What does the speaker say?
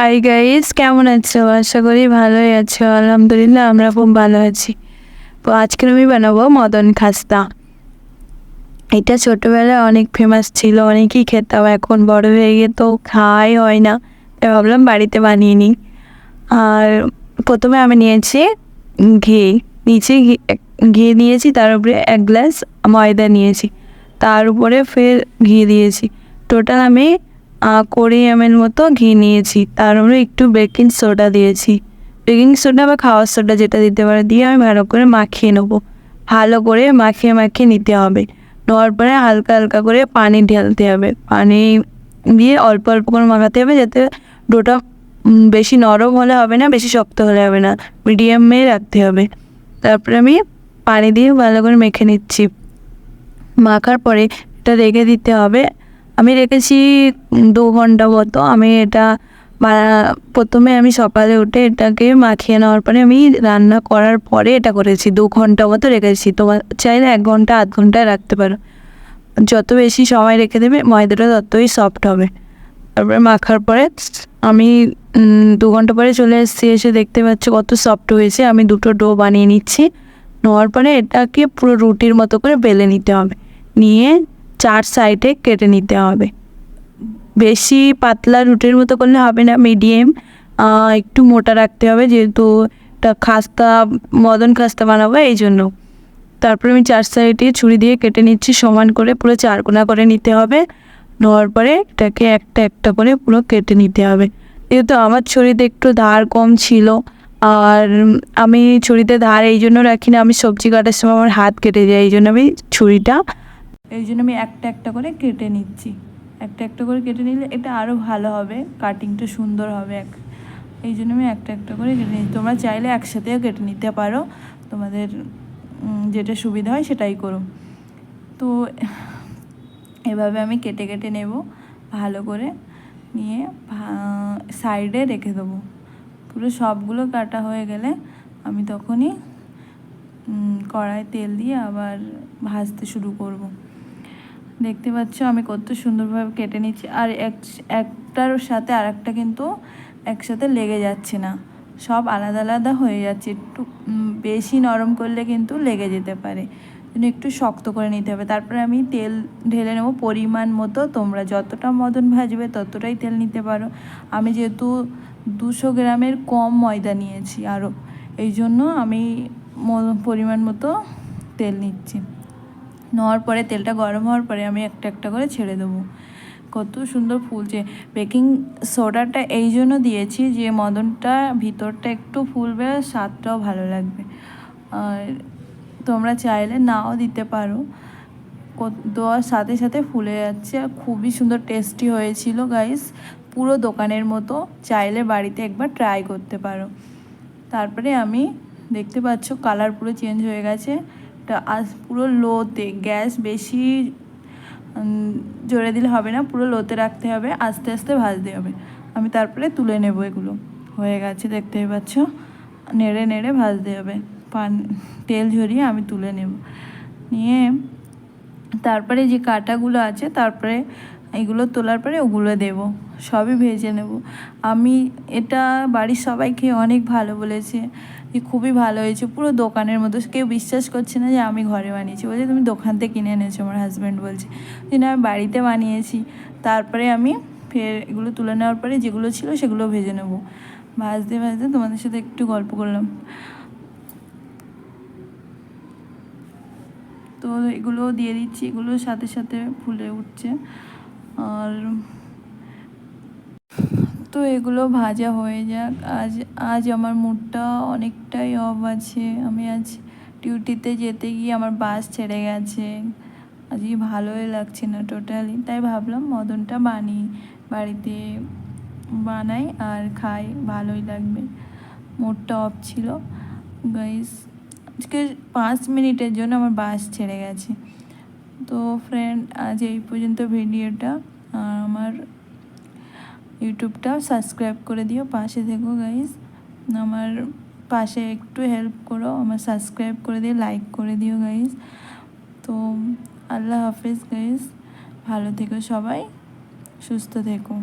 Hi guys, কেমন আছো? আশা করি ভালোই আছো। আলহামদুলিল্লাহ আমরা খুব ভালো আছি। তো আজকে আমি বানাবো মদন খাস্তা। এটা ছোটবেলায় অনেক ফেমাস ছিল, অনেকেই খেতাম। এখন বড় হয়ে গিয়ে তো খাওয়াই হয় না, তাই ভাবলাম বাড়িতে বানিয়ে নিই। আর প্রথমে আমি নিয়েছি ঘি। নিচে ঘি নিয়েছি, তার উপরে 1 গ্লাস ময়দা নিয়েছি, তার উপরে ফের ঘি দিয়েছি। টোটাল আমি 20 ml মতো ঘি নিয়েছি। তার উপরে একটু বেকিং সোডা দিয়েছি। বেকিং সোডা বা খাওয়ার সোডা যেটা দিতে পারে, দিয়ে আমি ভালো করে মাখিয়ে নেবো। ভালো করে মাখিয়ে মাখিয়ে নিতে হবে। নেওয়ার পরে হালকা হালকা করে পানি ঢালতে হবে। পানি দিয়ে অল্প অল্প করে মাখাতে হবে, যাতে ডোটা বেশি নরম হলে হবে না, বেশি শক্ত হলে হবে না, মিডিয়ামে রাখতে হবে। তারপরে আমি পানি দিয়ে ভালো করে মেখে নিচ্ছি। মাখার পরে এটা রেখে দিতে হবে। আমি রেখেছি 2 ঘন্টা মতো। আমি এটা প্রথমে আমি সকালে উঠে এটাকে মাখিয়ে নেওয়ার পরে আমি রান্না করার পরে এটা করেছি। 2 ঘন্টা মতো রেখেছি। তোমার চাইলে 1 ঘন্টা 0.5 ঘন্টা রাখতে পারো। যত বেশি সময় রেখে দেবে ময়দাটা ততই সফট হবে। তারপরে মাখার পরে আমি 2 ঘন্টা পরে চলে এসেছি। এসে দেখতে পাচ্ছি কত সফট হয়েছে। আমি দুটো ডো বানিয়ে নিচ্ছি। নেওয়ার পরে এটাকে পুরো রুটির মতো করে বেলে নিতে হবে। নিয়ে 4 সাইডে কেটে নিতে হবে। বেশি পাতলা রুটির মতো করলে হবে না, মিডিয়াম একটু মোটা রাখতে হবে, যেহেতু এটা খাস্তা মদন খাস্তা বানাবো এই জন্য। তারপরে আমি 4 সাইডে ছুরি দিয়ে কেটে নিচ্ছি সমান করে, পুরো 4 কোনা করে নিতে হবে। নেওয়ার পরে এটাকে একটা একটা করে পুরো কেটে নিতে হবে। যেহেতু আমার ছুরিতে একটু ধার কম ছিল, আর আমি ছুরিতে ধার এই জন্য রাখি না, আমি সবজি কাটার সময় আমার হাত কেটে যায়, এই জন্য আমি একটা একটা করে কেটে নিচ্ছি। একটা একটা করে কেটে নিলে এটা আরও ভালো হবে, কাটিংটা সুন্দর হবে। এই জন্য আমি একটা একটা করে কেটে নিচ্ছি। তোমরা চাইলে একসাথেও কেটে নিতে পারো, তোমাদের যেটা সুবিধা হয় সেটাই করো। তো এভাবে আমি কেটে কেটে নেব ভালো করে, নিয়ে সাইডে রেখে দেবো। পুরো সবগুলো কাটা হয়ে গেলে আমি তখনই কড়াই তেল দিয়ে আবার ভাজতে শুরু করব। দেখতে পাচ্ছ আমি কত সুন্দরভাবে কেটে নিচ্ছি। আর একটার সাথে আর একটা কিন্তু একসাথে লেগে যাচ্ছে না, সব আলাদা আলাদা হয়ে যাচ্ছে। একটু বেশি নরম করলে কিন্তু লেগে যেতে পারে, একটু শক্ত করে নিতে হবে। তারপরে আমি তেল ঢেলে নেবো পরিমাণ মতো। তোমরা যতটা মদন ভাজবে ততটাই তেল নিতে পারো। আমি যেহেতু 200 গ্রামের কম ময়দা নিয়েছি আরও, এই জন্য আমি পরিমাণ মতো তেল নিচ্ছি। নেওয়ার পরে তেলটা গরম হওয়ার পরে আমি একটা একটা করে ছেড়ে দেবো। কত সুন্দর ফুলছে। বেকিং সোডাটা এই জন্য দিয়েছি যে মদনটা ভিতরটা একটু ফুলবে, স্বাদটাও ভালো লাগবে। আর তোমরা চাইলে নাও দিতে পারো। দেওয়ার সাথে সাথে ফুলে যাচ্ছে, আর খুবই সুন্দর টেস্টি হয়েছিল গাইস, পুরো দোকানের মতো। চাইলে বাড়িতে একবার ট্রাই করতে পারো। তারপরে আমি দেখতে পাচ্ছ কালার পুরো চেঞ্জ হয়ে গেছে। পুরো লোতে, গ্যাস বেশি জোরে দিলে হবে না, পুরো লোতে রাখতে হবে, আস্তে আস্তে ভাজতে হবে। আমি তারপরে তুলে নেব। এগুলো হয়ে গেছে দেখতেই পাচ্ছ, নেড়ে নেড়ে ভাজতে হবে। তেল ঝরিয়ে আমি তুলে নেব। নিয়ে তারপরে যে কাটাগুলো আছে, তারপরে এগুলো তোলার পরে ওগুলো দেব, সবই ভেজে নেব। আমি এটা বাড়ির সবাই খেয়ে অনেক ভালো বলেছে, যে খুবই ভালো হয়েছে, পুরো দোকানের মতো। কেউ বিশ্বাস করছে না যে আমি ঘরে বানিয়েছি, বলছে তুমি দোকান থেকে কিনে এনেছো। আমার হাজব্যান্ড বলছে যে না, আমি বাড়িতে বানিয়েছি। তারপরে আমি ফের এগুলো তুলে নেওয়ার পরে যেগুলো ছিল সেগুলো ভেজে নেব। ভাজতে ভাজতে তোমাদের সাথে একটু গল্প করলাম। তো এগুলো দিয়ে দিচ্ছি, এগুলোর সাথে সাথে ফুলে উঠছে। আর তো এগুলো ভাজা হয়ে যাক। আজ আমার মুডটা অনেকটাই অফ আছে। আমি আজ ডিউটিতে যেতে গিয়ে আমার বাস ছেড়ে গেছে। আজকে ভালোই লাগছে না টোটালি, তাই ভাবলাম মদনটা বাড়িতে বানাই আর খাই, ভালোই লাগবে। মুডটা অফ ছিল গাইস। আজকে 5 মিনিটের জন্য আমার বাস ছেড়ে গেছে। তো ফ্রেন্ড, আজ এই পর্যন্ত ভিডিওটা। আমার ইউটিউবটা সাবস্ক্রাইব করে দিও, পাশে থেকো গাইস। আমার পাশে একটু হেল্প করো, আমার সাবস্ক্রাইব করে দিও, লাইক করে দিও গাইস। তো আল্লাহ হাফেজ গাইস, ভালো থেকো সবাই, সুস্থ থেকো।